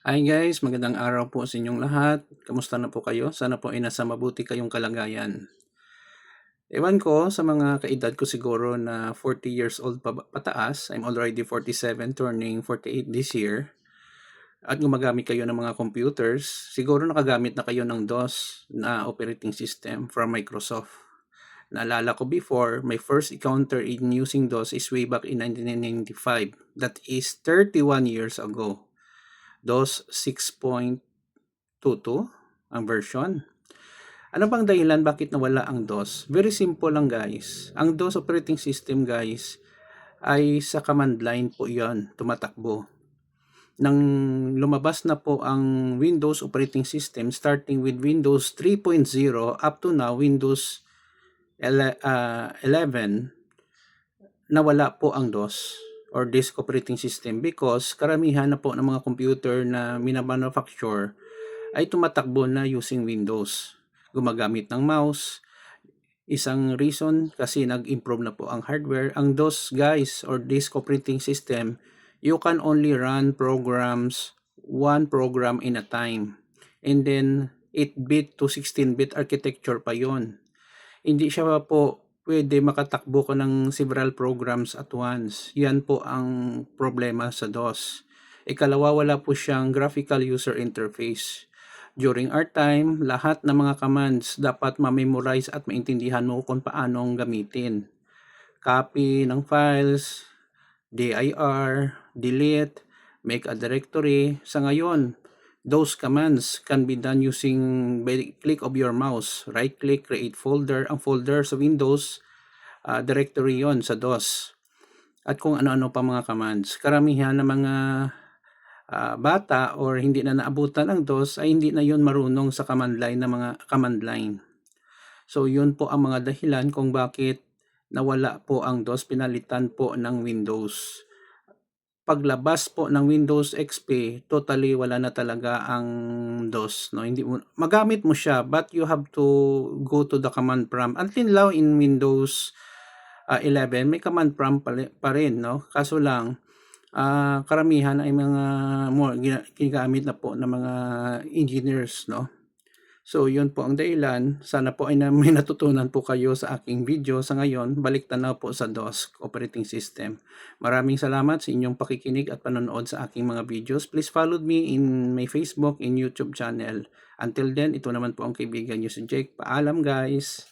Hi guys, magandang araw po sa inyong lahat. Kamusta na po kayo? Sana po ay nasa mabuti kayong kalagayan. Ewan ko sa mga kaedad ko siguro na 40 years old pataas. I'm already 47, turning 48 this year. At gumagamit kayo ng mga computers. Siguro nakagamit na kayo ng DOS na operating system from Microsoft. Naalala ko before, my first encounter in using DOS is way back in 1995. That is 31 years ago. DOS 6.22 ang version. Ano bang dahilan bakit nawala ang DOS? Very simple lang guys. Ang DOS operating system guys ay sa command line po yan tumatakbo. Nang lumabas na po ang Windows operating system starting with Windows 3.0 up to now Windows 11, nawala po ang DOS or disk operating system because karamihan na po ng mga computer na minamanufacture ay tumatakbo na using Windows. Gumagamit ng mouse. Isang reason kasi nag-improve na po ang hardware. Ang DOS guys or disk operating system, you can only run programs, one program in a time. And then 8-bit to 16-bit architecture pa yon. Hindi siya po pwede makatakbo ko ng several programs at once. Yan po ang problema sa DOS. Ikalawa, wala po siyang graphical user interface. During our time, lahat ng mga commands dapat ma-memorize at maintindihan mo kung paanong gamitin. Copy ng files, dir, delete, make a directory. Sa ngayon, those commands can be done using by click of your mouse. Right click, create folder. Ang folder sa Windows, directory yon sa DOS. At kung ano-ano pa mga commands. Karamihan ng mga bata or hindi na naabutan ng DOS ay hindi na yun marunong sa command line na mga command line. So yun po ang mga dahilan kung bakit nawala po ang DOS, pinalitan po ng Windows. Paglabas po ng Windows XP, totally wala na talaga ang DOS, no? Hindi mo magamit mo siya but you have to go to the command prompt. Until now in Windows 11 may command prompt pa rin, no? Kaso lang karamihan ay mga ginagamit na po ng mga engineers, no? So yun po ang dahilan. Sana po ay may natutunan po kayo sa aking video. Sa ngayon, balik tanaw po sa DOS operating system. Maraming salamat sa inyong pakikinig at panonood sa aking mga videos. Please follow me in my Facebook and YouTube channel. Until then, ito naman po ang kaibigan nyo si Jake. Paalam guys!